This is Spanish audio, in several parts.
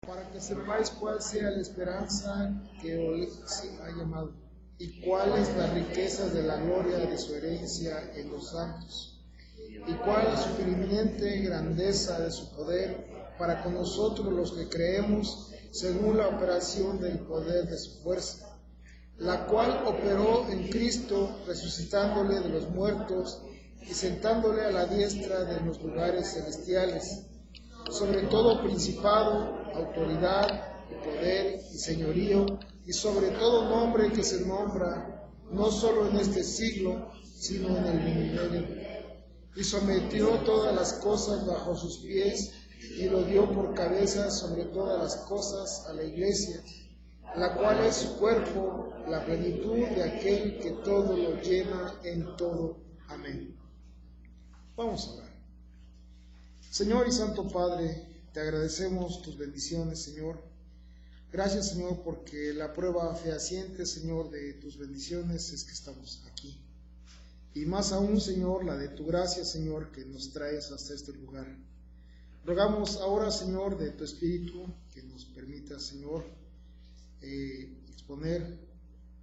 para que sepáis cuál sea la esperanza que os ha llamado, y cuál es la riqueza de la gloria de su herencia en los santos, y cuál es su preeminente grandeza de su poder para con nosotros los que creemos, según la operación del poder de su fuerza, la cual operó en Cristo, resucitándole de los muertos y sentándole a la diestra de los lugares celestiales, sobre todo principado, autoridad, poder y señorío, y sobre todo nombre que se nombra, no solo en este siglo, sino en el venidero. Y sometió todas las cosas bajo sus pies, y lo dio por cabeza sobre todas las cosas a la iglesia, la cual es su cuerpo, la plenitud de aquel que todo lo llena en todo. Amén. Vamos a orar. Señor y Santo Padre, te agradecemos tus bendiciones, Señor. Gracias, Señor, porque la prueba fehaciente, Señor, de tus bendiciones es que estamos aquí. Y más aún, Señor, la de tu gracia, Señor, que nos traes hasta este lugar. Rogamos ahora, Señor, de tu Espíritu, que nos permita, Señor, exponer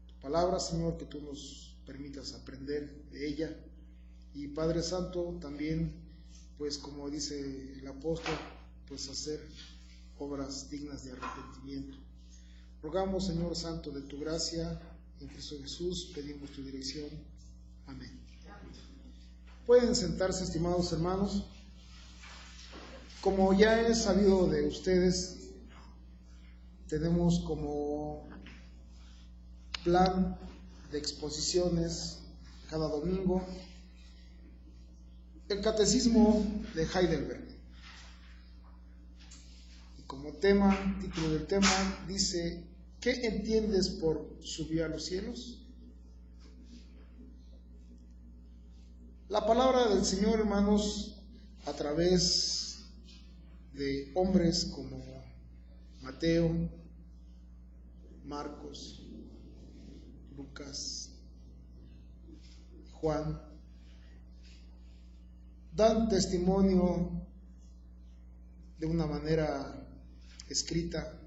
tu palabra, Señor, que tú nos permitas aprender de ella. Y Padre Santo, también, pues como dice el apóstol, pues hacer obras dignas de arrepentimiento. Rogamos, Señor Santo, de tu gracia, en Cristo Jesús, pedimos tu dirección. Amén. Pueden sentarse, estimados hermanos. Como ya es sabido de ustedes, tenemos como plan de exposiciones cada domingo el Catecismo de Heidelberg. Y como título del tema dice: ¿qué entiendes por subió a los cielos? La palabra del Señor, hermanos, a través de hombres como Mateo, Marcos, Lucas, Juan, dan testimonio de una manera escrita,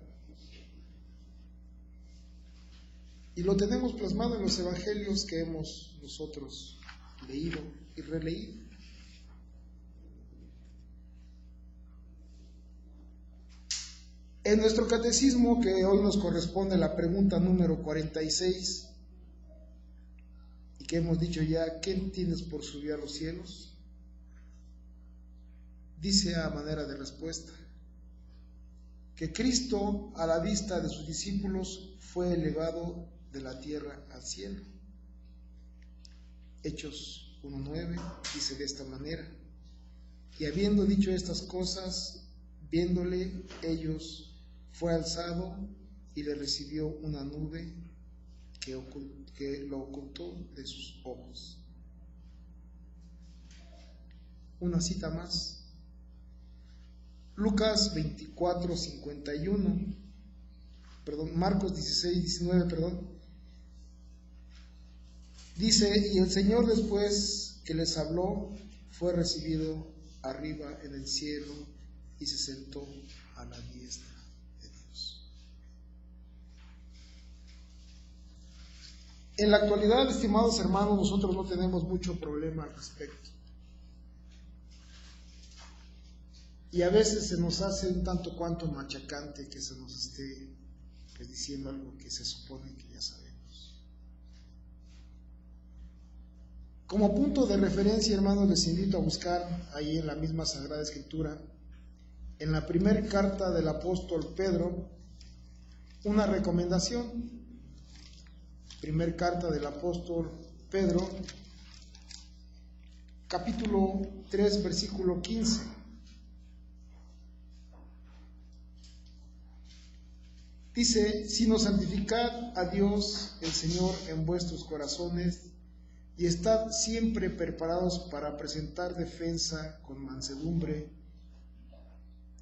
y lo tenemos plasmado en los evangelios que hemos nosotros leído y releído. En nuestro catecismo, que hoy nos corresponde la pregunta número 46, y que hemos dicho ya, ¿qué entiendes por subir a los cielos?, dice a manera de respuesta que Cristo, a la vista de sus discípulos, fue elevado de la tierra al cielo. Hechos 1:9 dice de esta manera: y habiendo dicho estas cosas, viéndole ellos, fue alzado y le recibió una nube que lo ocultó de sus ojos. Una cita más. Lucas 24:51, Marcos 16:19, dice: y el Señor, después que les habló, fue recibido arriba en el cielo y se sentó a la diestra de Dios. En la actualidad, estimados hermanos, nosotros no tenemos mucho problema al respecto. Y a veces se nos hace un tanto cuanto machacante que se nos esté diciendo algo que se supone que ya sabemos. Como punto de referencia, hermanos, les invito a buscar ahí en la misma Sagrada Escritura, en la primera carta del apóstol Pedro, una recomendación. Primera carta del apóstol Pedro, capítulo 3, versículo 15. Dice: sino santificad a Dios el Señor en vuestros corazones, y estad siempre preparados para presentar defensa con mansedumbre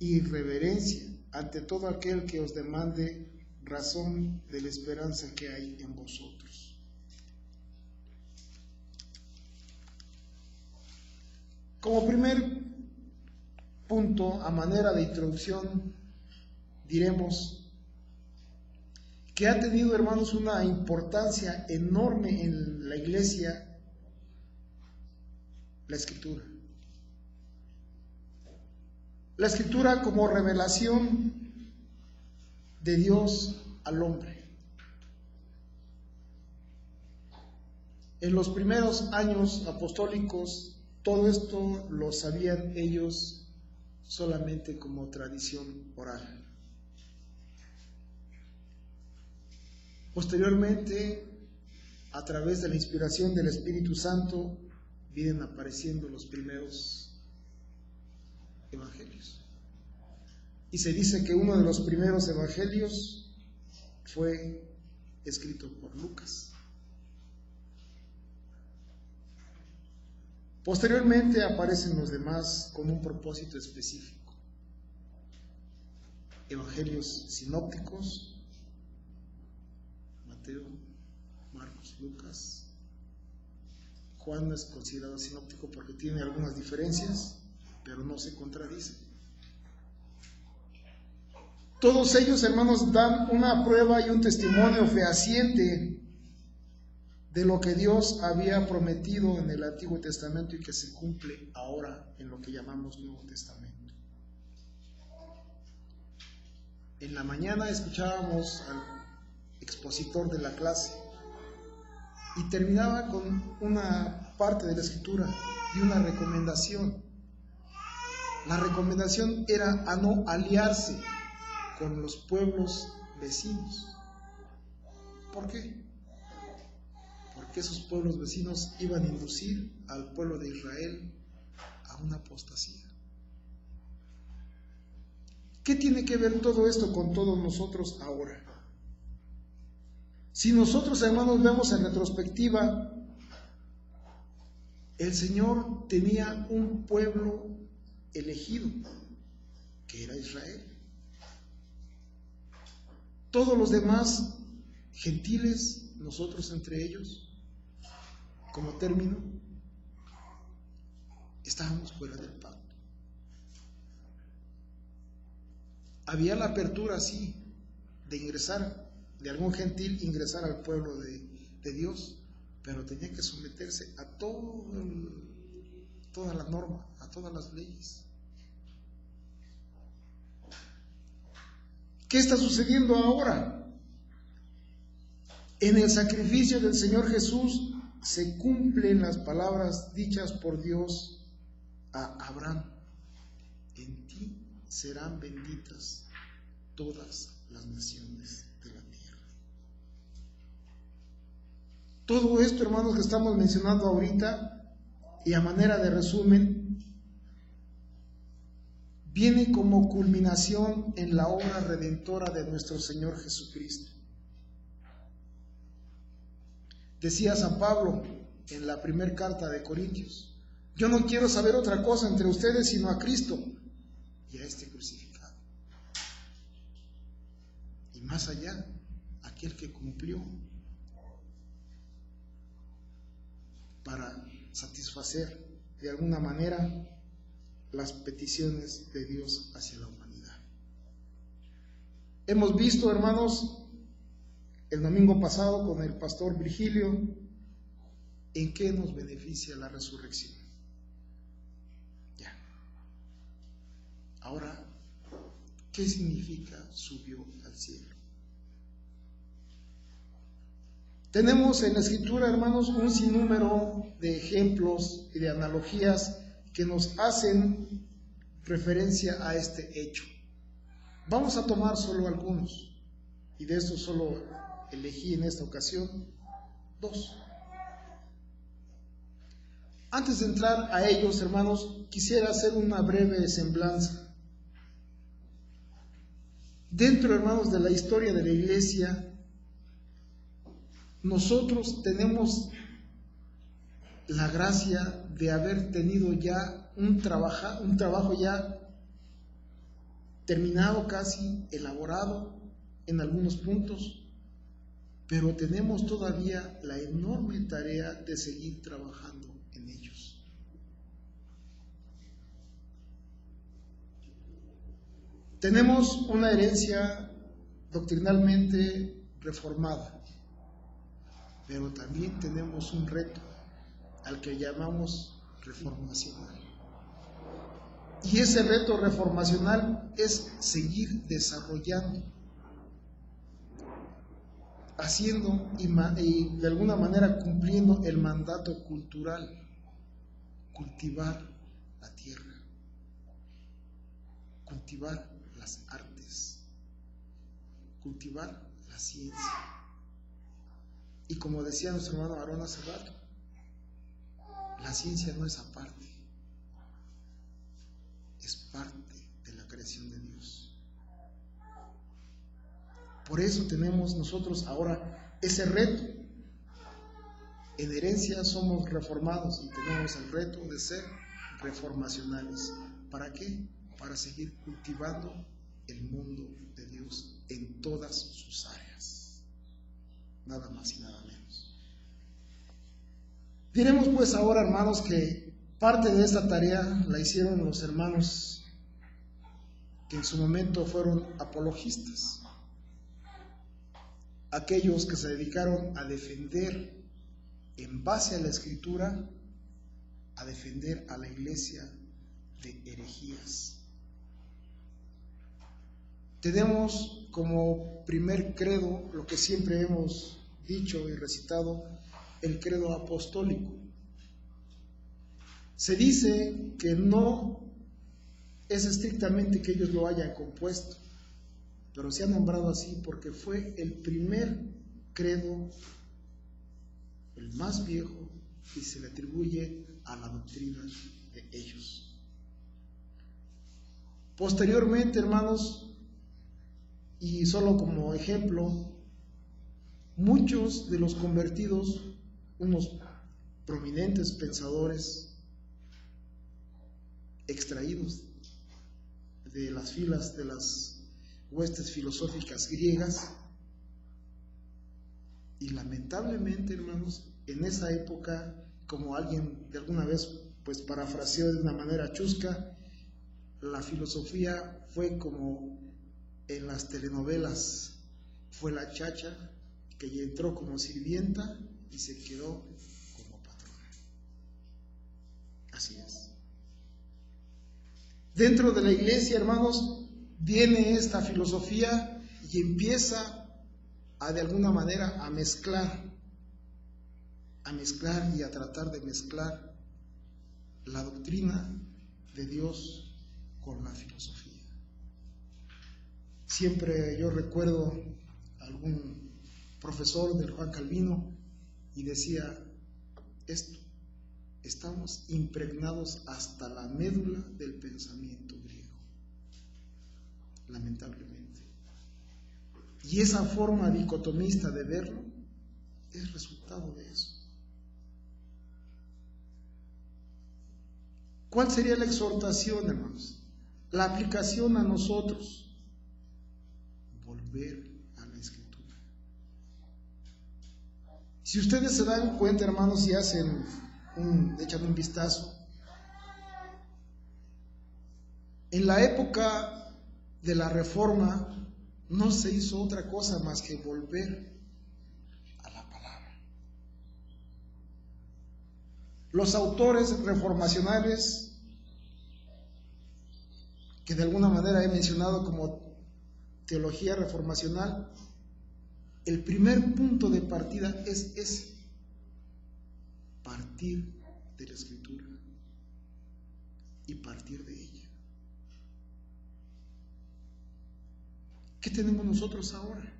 y reverencia ante todo aquel que os demande razón de la esperanza que hay en vosotros. Como primer punto, a manera de introducción, diremos que ha tenido, hermanos, una importancia enorme en la iglesia, la Escritura. La Escritura como revelación de Dios al hombre. En los primeros años apostólicos, todo esto lo sabían ellos solamente como tradición oral. Posteriormente, a través de la inspiración del Espíritu Santo, vienen apareciendo los primeros evangelios. Y se dice que uno de los primeros evangelios fue escrito por Lucas. Posteriormente aparecen los demás con un propósito específico. Evangelios sinópticos, Mateo, Marcos, Lucas. Juan no es considerado sinóptico porque tiene algunas diferencias, pero no se contradice. Todos ellos, hermanos, dan una prueba y un testimonio fehaciente de lo que Dios había prometido en el Antiguo Testamento y que se cumple ahora en lo que llamamos Nuevo Testamento. En la mañana escuchábamos al expositor de la clase y terminaba con una parte de la Escritura y una recomendación. La recomendación era a no aliarse con los pueblos vecinos. ¿Por qué? Porque esos pueblos vecinos iban a inducir al pueblo de Israel a una apostasía. ¿Qué tiene que ver todo esto con todos nosotros ahora? Si nosotros, hermanos, vemos en retrospectiva, el Señor tenía un pueblo elegido, que era Israel. Todos los demás gentiles, nosotros entre ellos, como término, estábamos fuera del pacto. Había la apertura, sí, de ingresar, de algún gentil ingresar al pueblo de Dios, pero tenía que someterse a toda la norma, a todas las leyes. ¿Qué está sucediendo ahora? En el sacrificio del Señor Jesús se cumplen las palabras dichas por Dios a Abraham: en ti serán benditas todas las naciones de la tierra. Todo esto, hermanos, que estamos mencionando ahorita, y a manera de resumen, viene como culminación en la obra redentora de nuestro Señor Jesucristo. Decía San Pablo en la primera carta de Corintios: yo no quiero saber otra cosa entre ustedes sino a Cristo y a este crucificado. Y más allá, aquel que cumplió para satisfacer de alguna manera las peticiones de Dios hacia la humanidad. Hemos visto, hermanos, el domingo pasado con el pastor Virgilio, en qué nos beneficia la resurrección. Ya. Ahora, ¿qué significa subió al cielo? Tenemos en la Escritura, hermanos, un sinnúmero de ejemplos y de analogías que nos hacen referencia a este hecho. Vamos a tomar solo algunos, y de estos solo elegí en esta ocasión 2. Antes de entrar a ellos, hermanos, quisiera hacer una breve semblanza. Dentro, hermanos, de la historia de la Iglesia, nosotros tenemos la gracia de haber tenido ya un trabajo ya terminado, casi elaborado en algunos puntos, pero tenemos todavía la enorme tarea de seguir trabajando en ellos. Tenemos una herencia doctrinalmente reformada, pero también tenemos un reto al que llamamos reformacional. Y ese reto reformacional es seguir desarrollando, haciendo y de alguna manera cumpliendo el mandato cultural: cultivar la tierra, cultivar las artes, cultivar la ciencia. Y como decía nuestro hermano Aarón hace rato, la ciencia no es aparte, es parte de la creación de Dios. Por eso tenemos nosotros ahora ese reto. En herencia somos reformados y tenemos el reto de ser reformacionales. ¿Para qué? Para seguir cultivando el mundo de Dios en todas sus áreas. Nada más y nada menos. Diremos pues ahora, hermanos, que parte de esta tarea la hicieron los hermanos que en su momento fueron apologistas, aquellos que se dedicaron a defender en base a la Escritura, a defender a la iglesia de herejías. Tenemos como primer credo lo que siempre hemos dicho y recitado, el credo apostólico. Se dice que no es estrictamente que ellos lo hayan compuesto, pero se ha nombrado así porque fue el primer credo, el más viejo, y se le atribuye a la doctrina de ellos. Posteriormente, hermanos, y solo como ejemplo, muchos de los convertidos, unos prominentes pensadores extraídos de las filas de las huestes filosóficas griegas, y lamentablemente, hermanos, en esa época, como alguien de alguna vez pues parafraseó de una manera chusca, la filosofía fue como en las telenovelas, fue la chacha que ya entró como sirvienta y se quedó como patrona. Así es. Dentro de la iglesia, hermanos, viene esta filosofía y empieza a de alguna manera a mezclar y a tratar de mezclar la doctrina de Dios con la filosofía. Siempre yo recuerdo algún profesor del Juan Calvino y decía esto: estamos impregnados hasta la médula del pensamiento griego, lamentablemente. Y esa forma dicotomista de verlo es resultado de eso. ¿Cuál sería la exhortación, hermanos? La aplicación a nosotros: volver a la Escritura. Si ustedes se dan cuenta, hermanos, y echan un vistazo, en la época de la Reforma no se hizo otra cosa más que volver a la palabra. Los autores reformacionales, que de alguna manera he mencionado como teología reformacional, el primer punto de partida es ese: partir de la Escritura y partir de ella. ¿Qué tenemos nosotros ahora?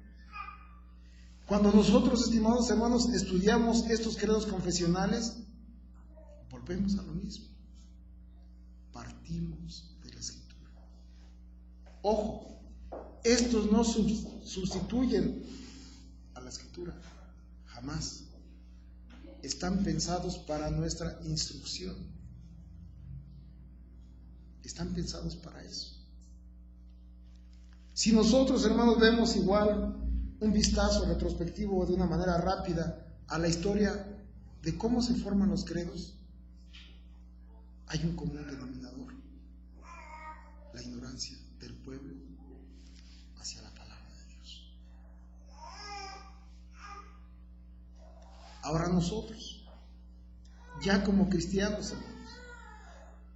Cuando nosotros, estimados hermanos, estudiamos estos credos confesionales, volvemos a lo mismo: partimos de la Escritura. Ojo, estos no sustituyen a la Escritura, jamás. Están pensados para nuestra instrucción. Están pensados para eso. Si nosotros, hermanos, vemos igual un vistazo retrospectivo de una manera rápida a la historia de cómo se forman los credos, hay un común denominador: la ignorancia. del pueblo hacia la palabra de Dios. Ahora nosotros, ya como cristianos, hermanos,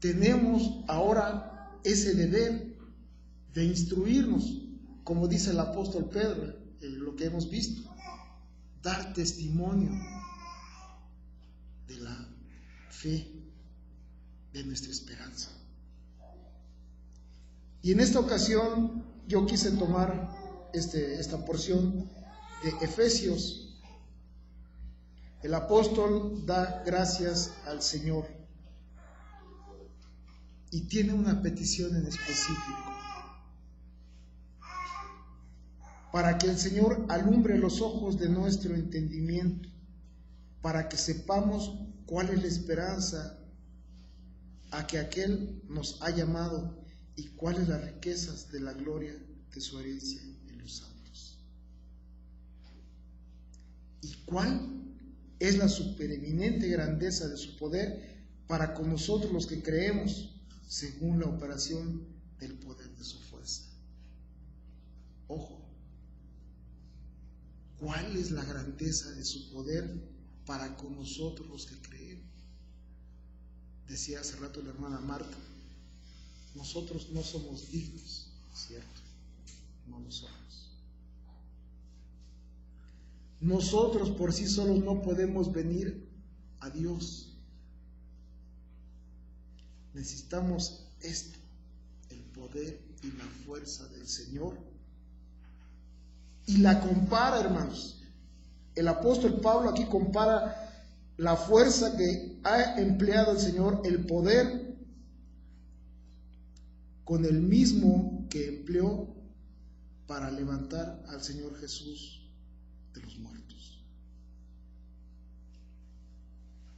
tenemos ahora ese deber de instruirnos, como dice el apóstol Pedro, lo que hemos visto, dar testimonio de la fe, de nuestra esperanza. Y en esta ocasión yo quise tomar esta porción de Efesios. El apóstol da gracias al Señor y tiene una petición en específico: para que el Señor alumbre los ojos de nuestro entendimiento, para que sepamos cuál es la esperanza a que aquel nos ha llamado y cuáles las riquezas de la gloria de su herencia en los santos. ¿Y cuál es la supereminente grandeza de su poder para con nosotros los que creemos, según la operación del poder de su fuerza? Ojo, ¿cuál es la grandeza de su poder para con nosotros los que creemos? Decía hace rato la hermana Marta, nosotros no somos dignos, ¿cierto? No lo somos. Nosotros por sí solos no podemos venir a Dios. Necesitamos esto, el poder y la fuerza del Señor. Y la compara, hermanos. El apóstol Pablo aquí compara la fuerza que ha empleado el Señor, el poder, con el mismo que empleó para levantar al Señor Jesús de los muertos.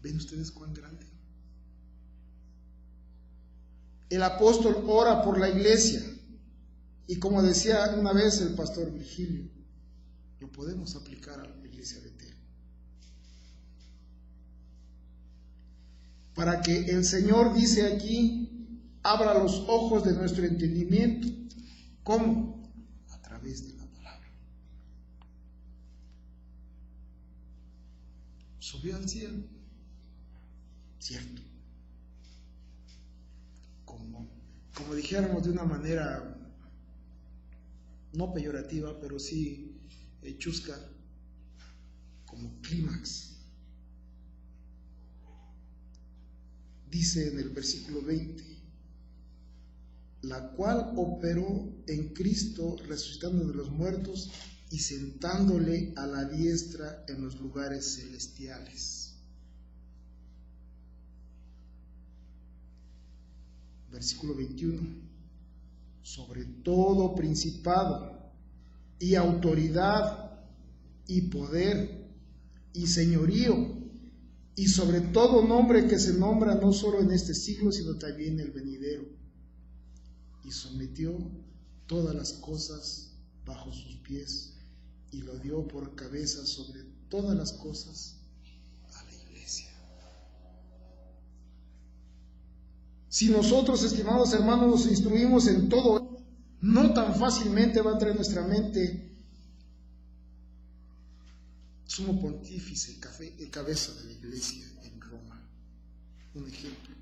¿Ven ustedes cuán grande? El apóstol ora por la iglesia y, como decía una vez el pastor Virgilio, lo podemos aplicar a la iglesia de Betel. Para que el Señor, dice aquí, abra los ojos de nuestro entendimiento. ¿Cómo? A través de la palabra. Subió al cielo, cierto. Como dijéramos de una manera no peyorativa, pero sí chusca, como clímax. Dice en el versículo 20, la cual operó en Cristo, resucitando de los muertos y sentándole a la diestra en los lugares celestiales. Versículo 21, sobre todo principado y autoridad y poder y señorío, y sobre todo nombre que se nombra no solo en este siglo, sino también en el venidero. Y sometió todas las cosas bajo sus pies, y lo dio por cabeza sobre todas las cosas a la iglesia. Si nosotros, estimados hermanos, nos instruimos en todo, no tan fácilmente va a entrar en nuestra mente Sumo Pontífice, cabeza de la iglesia en Roma. Un ejemplo.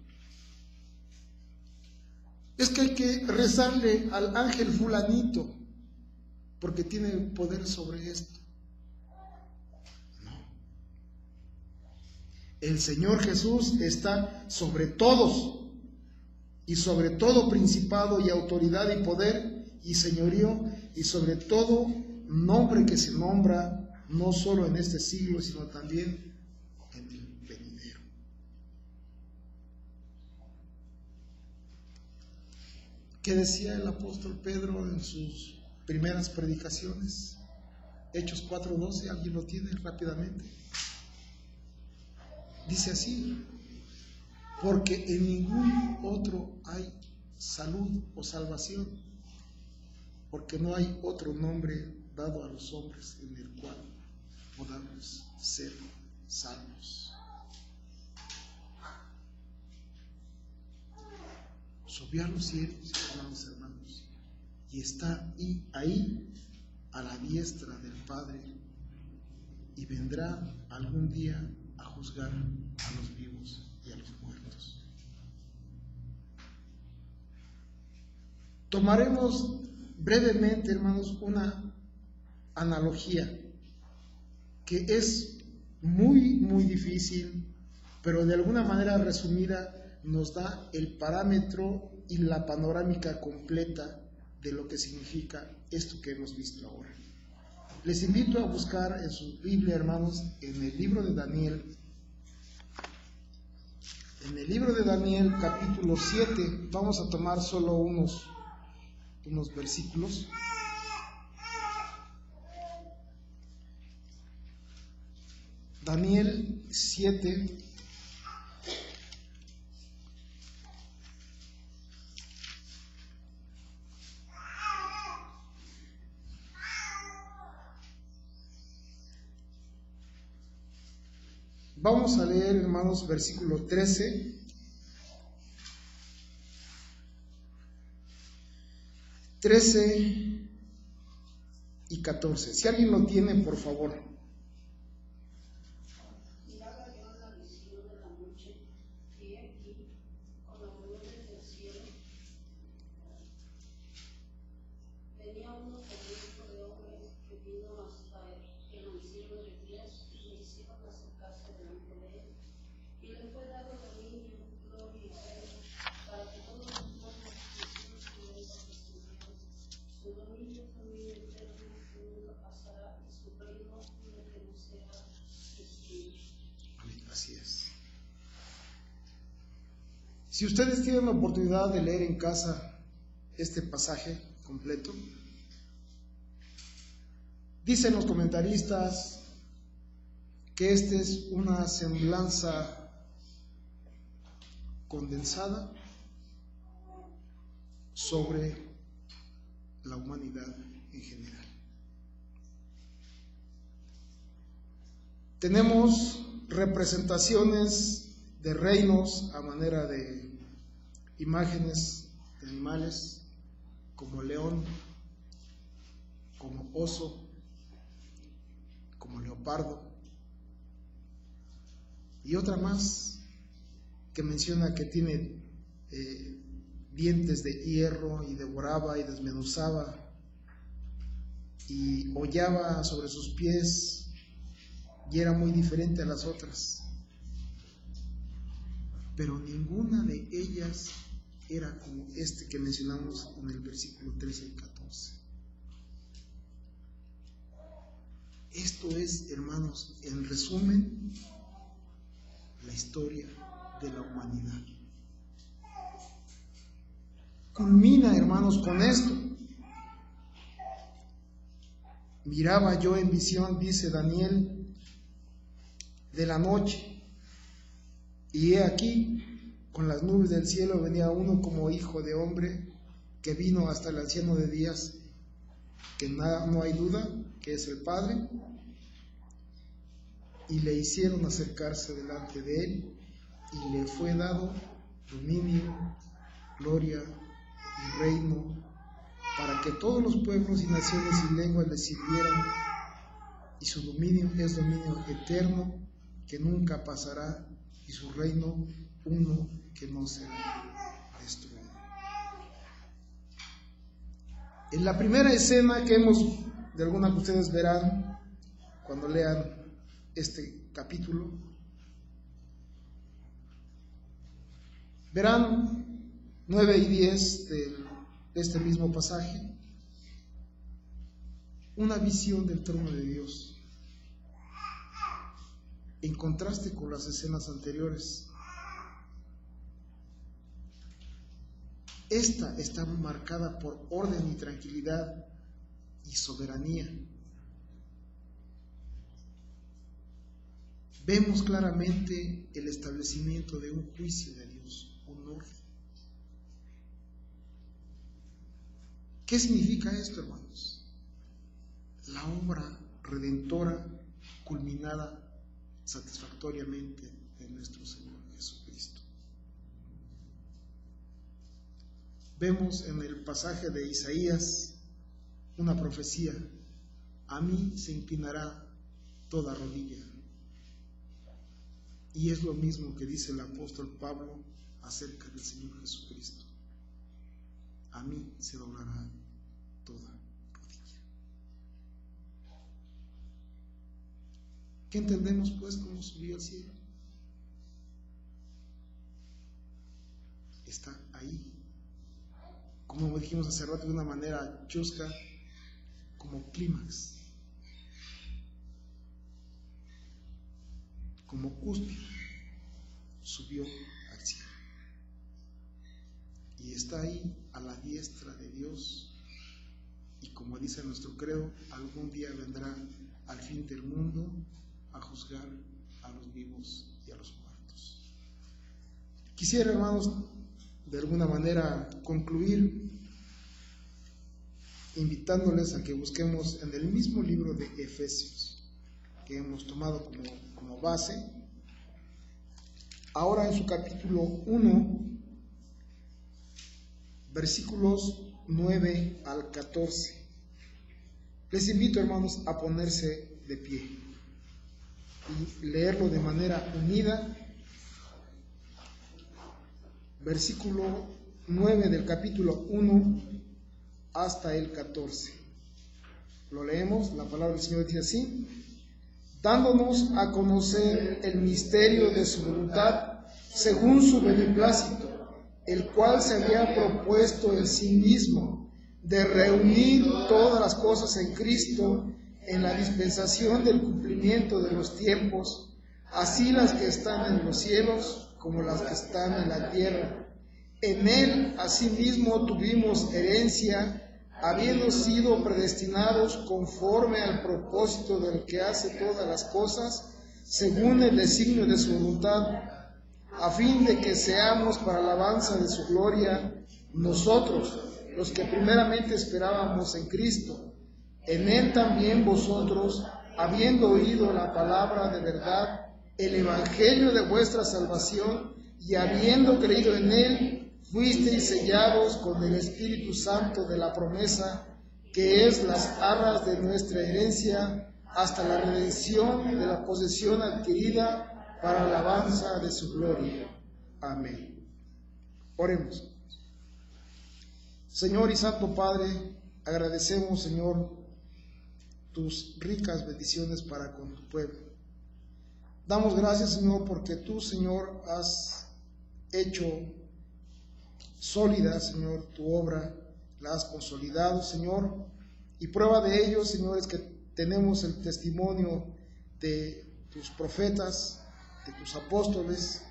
Es que hay que rezarle al ángel fulanito porque tiene poder sobre esto. No. El Señor Jesús está sobre todos y sobre todo principado y autoridad y poder y señorío y sobre todo nombre que se nombra no solo en este siglo, sino también en el venidero. ¿Qué decía el apóstol Pedro en sus primeras predicaciones? Hechos 4:12, ¿alguien lo tiene rápidamente? Dice así: porque en ningún otro hay salud o salvación, porque no hay otro nombre dado a los hombres en el cual podamos ser salvos. Subió a los cielos, amados hermanos, y está ahí a la diestra del Padre, y vendrá algún día a juzgar a los vivos y a los muertos. Tomaremos brevemente, hermanos, una analogía que es muy difícil, pero de alguna manera resumida nos da el parámetro y la panorámica completa de lo que significa esto que hemos visto ahora. Les invito a buscar en su Biblia, hermanos, en el libro de Daniel. En el libro de Daniel, capítulo 7, vamos a tomar solo unos versículos. Daniel 7, vamos a leer, hermanos, versículo 13. 13 y 14. Si alguien lo tiene, por favor. Así es. Si ustedes tienen la oportunidad de leer en casa este pasaje completo, dicen los comentaristas que esta es una semblanza condensada sobre la humanidad en general. Tenemos representaciones de reinos a manera de imágenes de animales, como león, como oso, como leopardo, y otra más que menciona que tiene dientes de hierro, y devoraba y desmenuzaba y hollaba sobre sus pies, y era muy diferente a las otras, pero ninguna de ellas era como este que mencionamos en el versículo 13 y 14. Esto es, hermanos, en resumen, la historia de la humanidad. Culmina, hermanos, con esto. Miraba yo en visión, dice Daniel, de la noche, y he aquí, con las nubes del cielo venía uno como hijo de hombre, que vino hasta el anciano de días, que no hay duda que es el Padre, y le hicieron acercarse delante de él, y le fue dado dominio, gloria y reino, para que todos los pueblos y naciones y lenguas le sirvieran, y su dominio es dominio eterno, que nunca pasará, y su reino uno que no será destruido. En la primera escena que de alguna que ustedes verán cuando lean este capítulo, verán 9 y 10 de este mismo pasaje, una visión del trono de Dios, en contraste con las escenas anteriores. Esta está marcada por orden y tranquilidad y soberanía. Vemos claramente el establecimiento de un juicio de Dios, un orden. ¿Qué significa esto, hermanos? La obra redentora culminada satisfactoriamente en nuestro Señor Jesucristo. vemos en el pasaje de Isaías una profecía: a mí se inclinará toda rodilla. Y es lo mismo que dice el apóstol Pablo acerca del Señor Jesucristo: a mí se doblará toda rodilla. ¿Qué entendemos pues cómo subió al cielo? Está ahí, como dijimos hace rato de una manera chusca, como clímax, como cúspide, subió al cielo. Y está ahí a la diestra de Dios, y como dice nuestro credo, algún día vendrá al fin del mundo a juzgar a los vivos y a los muertos. Quisiera, hermanos, de alguna manera concluir invitándoles a que busquemos en el mismo libro de Efesios que hemos tomado como base, ahora en su capítulo 1, versículos 9 al 14. Les invito, hermanos, a ponerse de pie y leerlo de manera unida. Versículo 9 del capítulo 1 hasta el 14. Lo leemos. La palabra del Señor dice así: dándonos a conocer el misterio de su voluntad según su beneplácito, el cual se había propuesto en sí mismo de reunir todas las cosas en Cristo en la dispensación del cumplimiento de los tiempos, así las que están en los cielos como las que están en la tierra. En él asimismo tuvimos herencia, habiendo sido predestinados conforme al propósito del que hace todas las cosas, según el designio de su voluntad, a fin de que seamos para alabanza de su gloria, nosotros, los que primeramente esperábamos en Cristo. En él también vosotros, habiendo oído la palabra de verdad, el evangelio de vuestra salvación, y habiendo creído en él, fuisteis sellados con el Espíritu Santo de la promesa, que es las arras de nuestra herencia, hasta la redención de la posesión adquirida para alabanza de su gloria. Amén. Oremos. Señor y Santo Padre, agradecemos, Señor, tus ricas bendiciones para con tu pueblo. Damos gracias, Señor, porque tú, Señor, has hecho sólida, Señor, tu obra, la has consolidado, Señor, y prueba de ello, Señor, es que tenemos el testimonio de tus profetas, de tus apóstoles,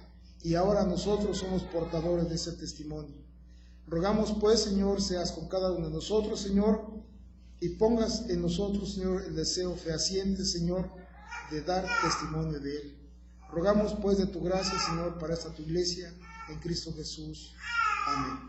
y ahora nosotros somos portadores de ese testimonio. Rogamos pues, Señor, seas con cada uno de nosotros, Señor, y pongas en nosotros, Señor, el deseo fehaciente, Señor, de dar testimonio de él. Rogamos pues de tu gracia, Señor, para esta tu iglesia, en Cristo Jesús. Amén.